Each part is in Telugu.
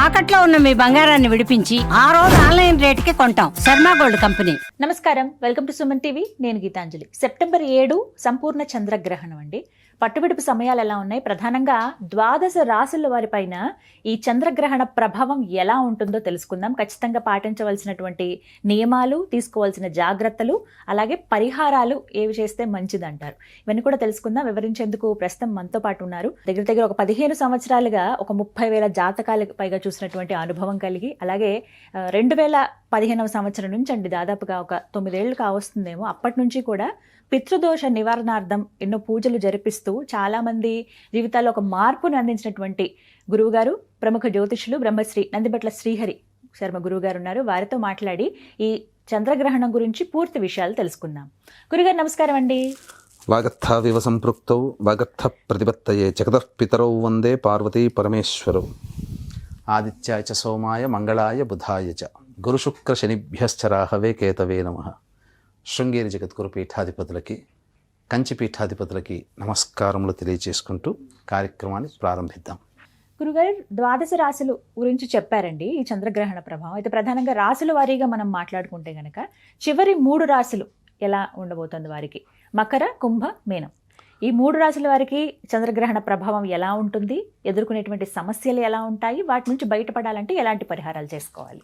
తాకట్లో ఉన్న మీ బంగారాన్ని విడిపించి ఆ రోజు ఆన్లైన్ రేటుకి కొంటాం. Sharma gold company. నమస్కారం, వెల్కమ్ టు సుమన్ టీవీ. నేను గీతాంజలి. సెప్టెంబర్ 7 సంపూర్ణ చంద్రగ్రహణం అండి. పట్టువిడుపు సమయాలు ఎలా ఉన్నాయి, ప్రధానంగా ద్వాదశ రాశుల వారిపైన ఈ చంద్రగ్రహణ ప్రభావం ఎలా ఉంటుందో తెలుసుకుందాం. ఖచ్చితంగా పాటించవలసినటువంటి నియమాలు, తీసుకోవాల్సిన జాగ్రత్తలు, అలాగే పరిహారాలు ఏవి చేస్తే మంచిదంటారు, ఇవన్నీ కూడా తెలుసుకుందాం. వివరించేందుకు ప్రస్తుతం మనతో పాటు ఉన్నారు. దగ్గర దగ్గర ఒక 15 సంవత్సరాలుగా ఒక 30,000 జాతకాలకు పైగా చూసినటువంటి అనుభవం కలిగి, అలాగే 2015వ సంవత్సరం నుంచి అండి, దాదాపుగా ఒక 9 ఏళ్ళు కావస్తుందేమో, అప్పటి నుంచి కూడా పితృదోష నివారణార్థం ఎన్నో పూజలు జరిపిస్తూ చాలా మంది జీవితాల్లో ఒక మార్పును అందించినటువంటి గురువుగారు, ప్రముఖ జ్యోతిషులు బ్రహ్మశ్రీ నందిబట్ల శ్రీహరి శర్మ గురువుగారు ఉన్నారు. వారితో మాట్లాడి ఈ చంద్రగ్రహణం గురించి పూర్తి విషయాలు తెలుసుకుందాం. గురుగారు నమస్కారం అండి. వాగర్థావివ సంపృక్తౌ వాగర్థ ప్రతిపత్తయే జగతః పితరౌ వందే పార్వతీ పరమేశ్వరౌ. ఆదిత్యాయ చ సోమాయ మంగళాయ బుధాయ చ గురుశుక్ర శనిభ్యశ్చ రాహవే కేతవే నమః. శృంగేరి జగద్గురు పీఠాధిపతులకి, కంచి పీఠాధిపతులకి నమస్కారములు తెలియజేసుకుంటూ కార్యక్రమాన్ని ప్రారంభిద్దాం. గురుగారు, ద్వాదశ రాశులు గురించి చెప్పారండి ఈ చంద్రగ్రహణ ప్రభావం. అయితే ప్రధానంగా రాశుల వారీగా మనం మాట్లాడుకుంటే గనక చివరి 3 రాశులు ఎలా ఉండబోతుంది వారికి? మకర, కుంభ, మీనం. ఈ 3 రాశుల వారికి చంద్రగ్రహణ ప్రభావం ఎలా ఉంటుంది, ఎదుర్కొనేటువంటి సమస్యలు ఎలా ఉంటాయి, వాటి నుంచి బయటపడాలంటే ఎలాంటి పరిహారాలు చేసుకోవాలి?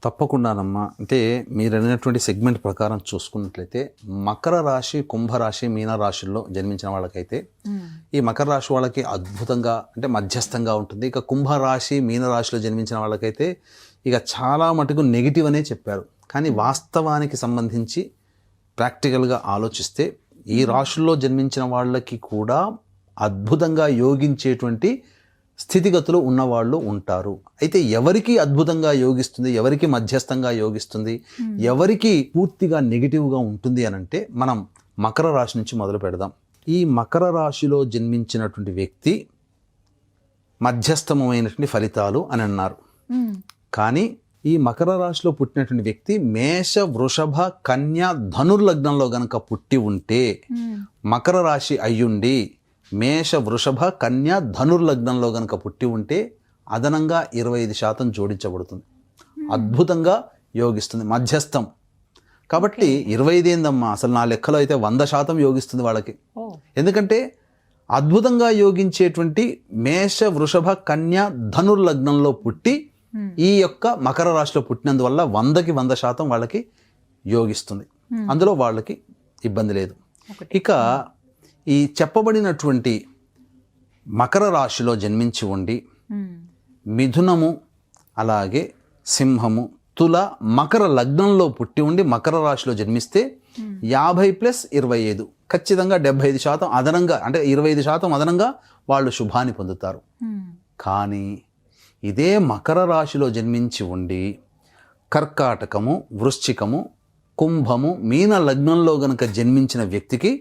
తప్పకుండానమ్మా. అంటే మీరు అన్నటువంటి సెగ్మెంట్ ప్రకారం చూసుకున్నట్లయితే మకర రాశి, కుంభరాశి, మీన రాశుల్లో జన్మించిన వాళ్ళకైతే ఈ మకర రాశి వాళ్ళకి అద్భుతంగా అంటే మధ్యస్థంగా ఉంటుంది. ఇక కుంభరాశి, మీన రాశిలో జన్మించిన వాళ్ళకైతే ఇక చాలా మటుకు నెగిటివ్ అనే చెప్పారు. కానీ వాస్తవానికి సంబంధించి ప్రాక్టికల్గా ఆలోచిస్తే ఈ రాశుల్లో జన్మించిన వాళ్ళకి కూడా అద్భుతంగా యోగించేటువంటి స్థితిగతులు ఉన్నవాళ్ళు ఉంటారు. అయితే ఎవరికి అద్భుతంగా యోగిస్తుంది, ఎవరికి మధ్యస్థంగా యోగిస్తుంది, ఎవరికి పూర్తిగా నెగిటివ్గా ఉంటుంది అని అంటే మనం మకర రాశి నుంచి మొదలు పెడదాం. ఈ మకర రాశిలో జన్మించినటువంటి వ్యక్తి మధ్యస్థమైనటువంటి ఫలితాలు అని అన్నారు. కానీ ఈ మకర రాశిలో పుట్టినటువంటి వ్యక్తి మేష, వృషభ, కన్య, ధనుర్లగ్నంలో గనక పుట్టి ఉంటే, మకర రాశి అయ్యుండి మేష, వృషభ, కన్య, ధనుర్లగ్నంలో గనక పుట్టి ఉంటే అదనంగా 25% జోడించబడుతుంది. అద్భుతంగా యోగిస్తుంది, మధ్యస్థం. కాబట్టి 25 ఏందమ్మా, అసలు నా లెక్కలో అయితే 100% యోగిస్తుంది వాళ్ళకి. ఎందుకంటే అద్భుతంగా యోగించేటువంటి మేష, వృషభ, కన్య, ధనుర్లగ్నంలో పుట్టి ఈ యొక్క మకర రాశిలో పుట్టినందువల్ల 100కి 100% వాళ్ళకి యోగిస్తుంది. అందులో వాళ్ళకి ఇబ్బంది లేదు. ఇక ఈ చెప్పబడినటువంటి మకర రాశిలో జన్మించి ఉండి మిథునము, అలాగే సింహము, తుల, మకర లగ్నంలో పుట్టి ఉండి మకర రాశిలో జన్మిస్తే 50+25 ఖచ్చితంగా 75% అదనంగా, అంటే 25% అదనంగా వాళ్ళు శుభాన్ని పొందుతారు. కానీ ఇదే మకర రాశిలో జన్మించి ఉండి కర్కాటకము, వృశ్చికము, కుంభము, మీన లగ్నంలో గనక జన్మించిన వ్యక్తికి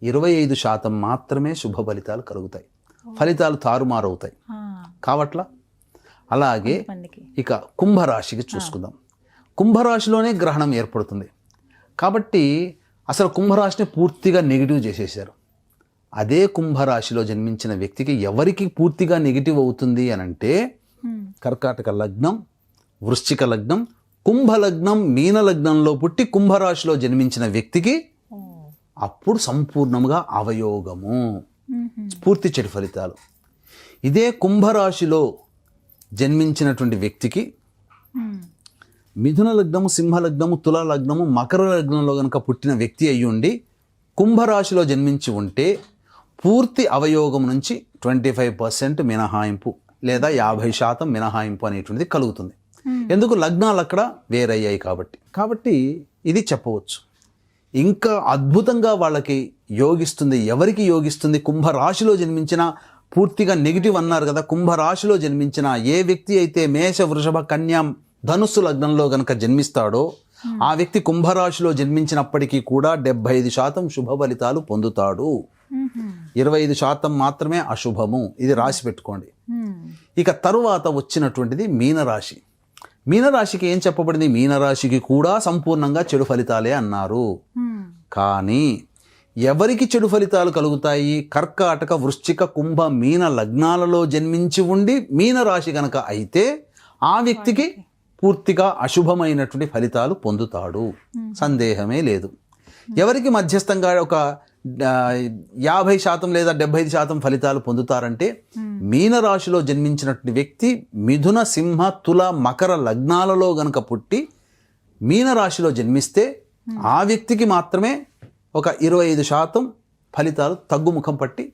25% మాత్రమే శుభ ఫలితాలు కలుగుతాయి. ఫలితాలు తారుమారవుతాయి కావట్లా. అలాగే ఇక కుంభరాశికి చూసుకుందాం. కుంభరాశిలోనే గ్రహణం ఏర్పడుతుంది కాబట్టి అసలు కుంభరాశిని పూర్తిగా నెగిటివ్ చేసేసారు. అదే కుంభరాశిలో జన్మించిన వ్యక్తికి ఎవరికి పూర్తిగా నెగిటివ్ అవుతుంది అని అంటే కర్కాటక లగ్నం, వృశ్చిక లగ్నం, కుంభ లగ్నం, మీన లగ్నంలో పుట్టి కుంభరాశిలో జన్మించిన వ్యక్తికి అప్పుడు సంపూర్ణంగా అవయోగము, పూర్తి చెడు ఫలితాలు. ఇదే కుంభరాశిలో జన్మించినటువంటి వ్యక్తికి మిథున లగ్నము, సింహ లగ్నము, తుల లగ్నము, మకర లగ్నంలో కనుక పుట్టిన వ్యక్తి అయ్యి ఉండి కుంభరాశిలో జన్మించి ఉంటే పూర్తి అవయోగం నుంచి 25% మినహాయింపు లేదా 50% మినహాయింపు అనేటువంటిది కలుగుతుంది. ఎందుకు? లగ్నాలు అక్కడ వేరయ్యాయి కాబట్టి ఇది చెప్పవచ్చు. ఇంకా అద్భుతంగా వాళ్ళకి యోగిస్తుంది. ఎవరికి యోగిస్తుంది? కుంభరాశిలో జన్మించిన, పూర్తిగా నెగిటివ్ అన్నారు కదా, కుంభరాశిలో జన్మించిన ఏ వ్యక్తి అయితే మేష, వృషభ, కన్య, ధనుస్సు లగ్నంలో గనక జన్మిస్తాడో ఆ వ్యక్తి కుంభరాశిలో జన్మించినప్పటికీ కూడా 75% శుభ ఫలితాలు పొందుతాడు. 25% మాత్రమే అశుభము. ఇది రాసి పెట్టుకోండి. ఇక తరువాత వచ్చినటువంటిది మీనరాశి. మీనరాశికి ఏం చెప్పబడింది? మీనరాశికి కూడా సంపూర్ణంగా చెడు ఫలితాలే అన్నారు. కానీ ఎవరికి చెడు ఫలితాలు కలుగుతాయి? కర్కాటక, వృశ్చిక, కుంభ, మీన లగ్నాలలో జన్మించి ఉండి మీన రాశి గనక అయితే ఆ వ్యక్తికి పూర్తిగా అశుభమైనటువంటి ఫలితాలు పొందుతాడు, సందేహమే లేదు. ఎవరికి మధ్యస్థంగా ఒక 50% లేదా 75% ఫలితాలు పొందుతారంటే మీనరాశిలో జన్మించినటువంటి వ్యక్తి మిథున, సింహ, తుల, మకర లగ్నాలలో గనక పుట్టి మీనరాశిలో జన్మిస్తే ఆ వ్యక్తికి మాత్రమే ఒక 25% ఫలితాలు తగ్గుముఖం పట్టి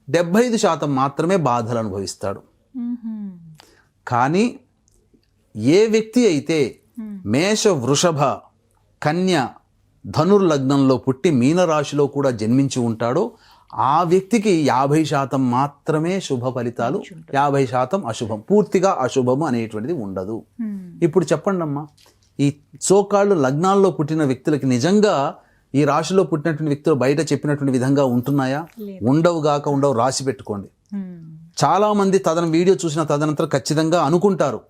75% మాత్రమే బాధలు అనుభవిస్తాడు. కానీ ఏ వ్యక్తి అయితే మేష, వృషభ, కన్య, ధనుర్లగ్నంలో పుట్టి మీనరాశిలో కూడా జన్మించి ఉంటాడో ఆ వ్యక్తికి 50% మాత్రమే శుభ ఫలితాలు, 50% అశుభం, పూర్తిగా అశుభము అనేటువంటిది ఉండదు. ఇప్పుడు చెప్పండి అమ్మా, ఈ సోకాళ్ళు లగ్నాల్లో పుట్టిన వ్యక్తులకి నిజంగా ఈ రాశిలో పుట్టినటువంటి వ్యక్తులు బయట చెప్పినటువంటి విధంగా ఉంటున్నాయా? ఉండవు, రాసి పెట్టుకోండి. చాలామంది వీడియో చూసిన తదనంతరం ఖచ్చితంగా అనుకుంటారు,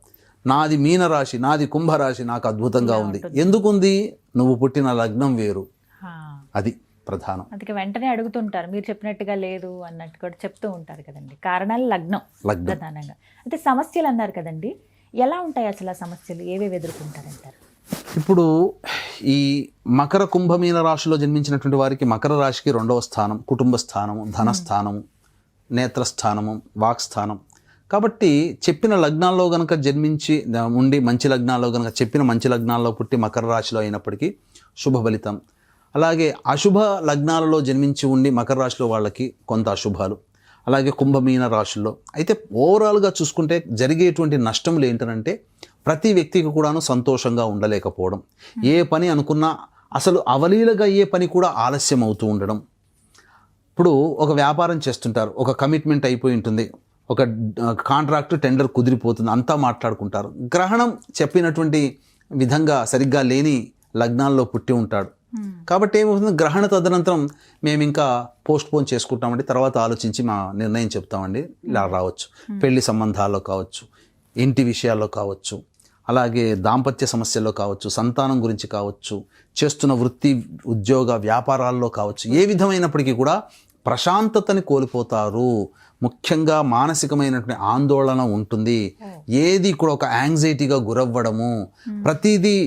నాది మీనరాశి, నాది కుంభరాశి, నాకు అద్భుతంగా ఉంది. ఎందుకుంది? నువ్వు పుట్టిన లగ్నం వేరు, అది ప్రధానం. అందుకే వెంటనే అడుగుతుంటారు, మీరు చెప్పినట్టుగా లేదు అన్నట్టు కూడా చెప్తూ ఉంటారు కదండి. కారణాలు లగ్నం ప్రధానంగా. అంటే సమస్యలు అన్నారు కదండి, ఎలా ఉంటాయి అసలు ఆ సమస్యలు? ఏవేవి ఎదుర్కొంటారంటారు? ఇప్పుడు ఈ మకర, కుంభ, మీన రాశిలో జన్మించినటువంటి వారికి మకర రాశికి 2వ స్థానం కుటుంబ స్థానము, ధనస్థానము, నేత్రస్థానము, వాక్స్థానం. కాబట్టి చెప్పిన లగ్నాల్లో గనక జన్మించి ఉండి మంచి లగ్నాల్లో గనక చెప్పిన మంచి లగ్నాల్లో పుట్టి మకర రాశిలో అయినప్పటికీ శుభ ఫలితం. అలాగే అశుభ లగ్నాలలో జన్మించి ఉండి మకర రాశిలో వాళ్ళకి కొంత అశుభాలు. అలాగే కుంభమీన రాశుల్లో అయితే ఓవరాల్గా చూసుకుంటే జరిగేటువంటి నష్టములు ఏంటంటే ప్రతి వ్యక్తికి కూడాను సంతోషంగా ఉండలేకపోవడం, ఏ పని అనుకున్నా అసలు అవలీలగా అయ్యే పని కూడా ఆలస్యం అవుతూ ఉండడం. ఇప్పుడు ఒక వ్యాపారం చేస్తుంటారు, ఒక కమిట్మెంట్ అయిపోయి ఉంటుంది, ఒక కాంట్రాక్ట్ టెండర్ కుదిరిపోతుంది, అంతా మాట్లాడుకుంటారు. గ్రహణం చెప్పినటువంటి విధంగా సరిగ్గా లేని లగ్నాల్లో పుట్టి ఉంటాడు. కాబట్టి ఏమవుతుంది, గ్రహణ తదనంతరం మేము ఇంకా పోస్ట్ పోన్ చేసుకుంటామండి, తర్వాత ఆలోచించి మా నిర్ణయం చెప్తామండి, ఇలా రావచ్చు. పెళ్లి సంబంధాల్లో కావచ్చు, ఇంటి విషయాల్లో కావచ్చు, అలాగే దాంపత్య సమస్యల్లో కావచ్చు, సంతానం గురించి కావచ్చు, చేస్తున్న వృత్తి, ఉద్యోగ, వ్యాపారాల్లో కావచ్చు, ఏ విధమైనప్పటికీ కూడా ప్రశాంతతని కోల్పోతారు. ముఖ్యంగా మానసికమైనటువంటి ఆందోళన ఉంటుంది. ఏది కూడా ఒక యాంగ్జైటీగా గురవ్వడము, ప్రతిదీ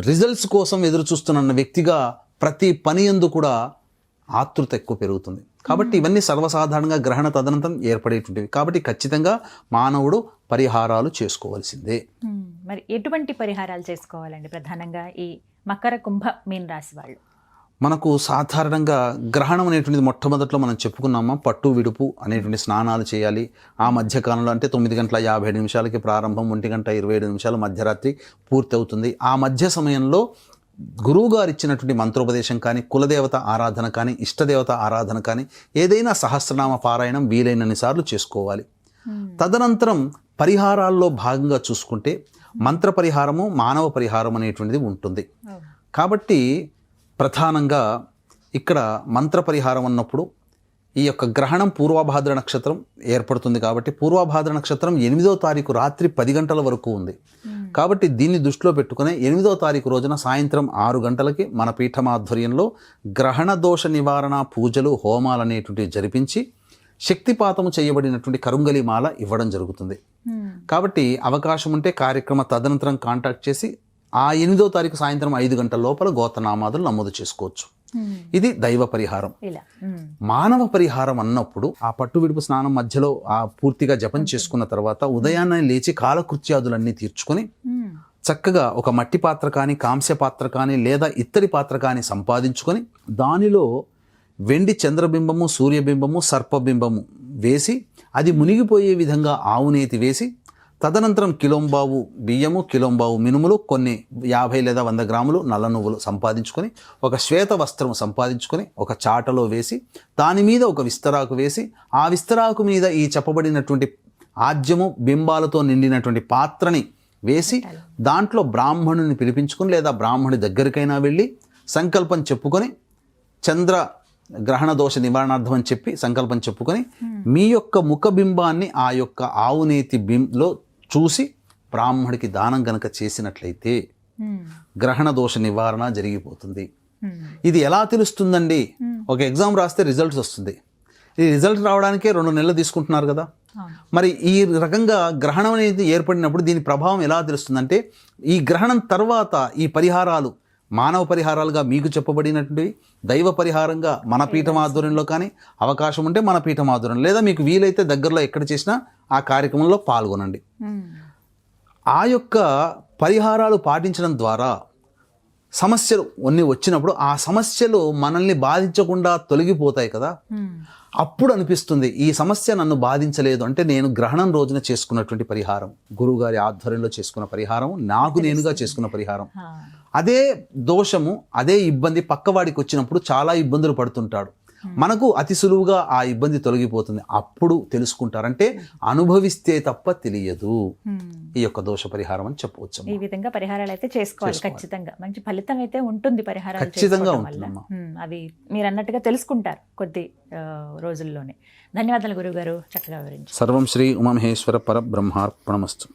రిజల్ట్స్ కోసం ఎదురు చూస్తున్న వ్యక్తిగా ప్రతి పని యందు కూడా ఆతృత ఎక్కువ పెరుగుతుంది. కాబట్టి ఇవన్నీ సర్వసాధారణంగా గ్రహణ తదనంతరం ఏర్పడేటువంటివి. కాబట్టి ఖచ్చితంగా మానవుడు పరిహారాలు చేసుకోవాల్సిందే. మరి ఎటువంటి పరిహారాలు చేసుకోవాలండి ప్రధానంగా ఈ మకర, కుంభ, మీన రాశి వాళ్ళు? మనకు సాధారణంగా గ్రహణం అనేటువంటిది మొట్టమొదట్లో మనం చెప్పుకున్నామా, పట్టు విడుపు అనేటువంటి స్నానాలు చేయాలి. ఆ మధ్యకాలంలో అంటే 9:57 ప్రారంభం, 1:27 మధ్యరాత్రి పూర్తి అవుతుంది. ఆ మధ్య సమయంలో గురువుగారు ఇచ్చినటువంటి మంత్రోపదేశం కానీ, కులదేవత ఆరాధన కానీ, ఇష్టదేవత ఆరాధన కానీ, ఏదైనా సహస్రనామ పారాయణం వీలైనన్ని సార్లు చేసుకోవాలి. తదనంతరం పరిహారాల్లో భాగంగా చూసుకుంటే మంత్ర పరిహారము, మానవ పరిహారం అనేటువంటిది ఉంటుంది. కాబట్టి ప్రధానంగా ఇక్కడ మంత్ర పరిహారం అన్నప్పుడు ఈ యొక్క గ్రహణం పూర్వభాద్ర నక్షత్రం ఏర్పడుతుంది. కాబట్టి పూర్వభాద్ర నక్షత్రం 8వ తారీఖు రాత్రి 10 గంటల వరకు ఉంది. కాబట్టి దీన్ని దృష్టిలో పెట్టుకుని 8వ తారీఖు రోజున సాయంత్రం 6 గంటలకి మన పీఠం ఆధ్వర్యంలో గ్రహణ దోష నివారణ పూజలు, హోమాలు అనేటువంటివి జరిపించి శక్తిపాతము చేయబడినటువంటి కరుంగలి మాల ఇవ్వడం జరుగుతుంది. కాబట్టి అవకాశం ఉంటే కార్యక్రమ తదనంతరం కాంటాక్ట్ చేసి ఆ 8వ తారీఖు సాయంత్రం 5 గంటల లోపల గోత్రనామాదులు నమోదు చేసుకోవచ్చు. ఇది దైవ పరిహారం. మానవ పరిహారం అన్నప్పుడు ఆ పట్టు విడుపు స్నానం మధ్యలో ఆ పూర్తిగా జపం చేసుకున్న తర్వాత ఉదయాన్నే లేచి కాలకృత్యాదులన్నీ తీర్చుకొని చక్కగా ఒక మట్టి పాత్ర కానీ, కాంస్య పాత్ర కానీ, లేదా ఇత్తడి పాత్ర కానీ సంపాదించుకొని దానిలో వెండి చంద్రబింబము, సూర్యబింబము, సర్పబింబము వేసి అది మునిగిపోయే విధంగా ఆవునేతి వేసి తదనంతరం కిలోంబావు బియ్యము, కిలోంబావు మినుములు, కొన్ని 50 లేదా 100 గ్రాములు నల్ల నువ్వులు సంపాదించుకొని, ఒక శ్వేత వస్త్రము సంపాదించుకొని ఒక చాటలో వేసి దాని మీద ఒక విస్తరాకు వేసి ఆ విస్తరాకు మీద ఈ చెప్పబడినటువంటి ఆజ్యము బింబాలతో నిండినటువంటి పాత్రని వేసి దాంట్లో బ్రాహ్మణుని పిలిపించుకొని లేదా బ్రాహ్మణుడి దగ్గరికైనా వెళ్ళి సంకల్పం చెప్పుకొని, చంద్ర గ్రహణ దోష నివారణార్థం అని చెప్పి సంకల్పం చెప్పుకొని మీ యొక్క ముఖబింబాన్ని ఆ యొక్క ఆవునేతి బింలో చూసి బ్రాహ్మడికి దానం గనక చేసినట్లయితే గ్రహణ దోష నివారణ జరిగిపోతుంది. ఇది ఎలా తెలుస్తుందండి? ఒక ఎగ్జామ్ రాస్తే రిజల్ట్స్ వస్తుంది. ఈ రిజల్ట్ రావడానికే 2 నెలలు తీసుకుంటున్నారు కదా. మరి ఈ రకంగా గ్రహణం అనేది ఏర్పడినప్పుడు దీని ప్రభావం ఎలా తెలుస్తుందంటే, ఈ గ్రహణం తర్వాత ఈ పరిహారాలు మానవ పరిహారాలుగా మీకు చెప్పబడినటువంటివి, దైవ పరిహారంగా మన పీఠం ఆధ్వర్యంలో కానీ అవకాశం ఉంటే మన పీఠం ఆధ్వర్యం, లేదా మీకు వీలైతే దగ్గరలో ఎక్కడ చేసినా ఆ కార్యక్రమంలో పాల్గొనండి. ఆ యొక్క పరిహారాలు పాటించడం ద్వారా సమస్యలు అన్నీ వచ్చినప్పుడు ఆ సమస్యలు మనల్ని బాధించకుండా తొలగిపోతాయి కదా. అప్పుడు అనిపిస్తుంది ఈ సమస్య నన్ను బాధించలేదు అంటే నేను గ్రహణం రోజున చేసుకున్నటువంటి పరిహారం, గురువు గారి ఆధ్వర్యంలో చేసుకున్న పరిహారం, నాకు నేనుగా చేసుకున్న పరిహారం. అదే దోషము, అదే ఇబ్బంది పక్కవాడికి వచ్చినప్పుడు చాలా ఇబ్బందులు పడుతుంటాడు. మనకు అతి సులువుగా ఆ ఇబ్బంది తొలగిపోతుంది. అప్పుడు తెలుసుకుంటారంటే అనుభవిస్తే తప్ప తెలియదు ఈ యొక్క దోష పరిహారం అని చెప్పవచ్చు. ఈ విధంగా పరిహారాలు అయితే చేసుకోవాలి. ఖచ్చితంగా మంచి ఫలితం అయితే ఉంటుంది పరిహారాలు ఖచ్చితంగా చేసుకోవడం వల్ల. అవి మీరు అన్నట్టుగా తెలుసుకుంటారు కొద్ది రోజుల్లోనే. ధన్యవాదాలు గురువు గారు, చక్కగా వివరించారు. సర్వం శ్రీ ఉమామహేశ్వర పరబ్రహ్మార్పణమస్తు.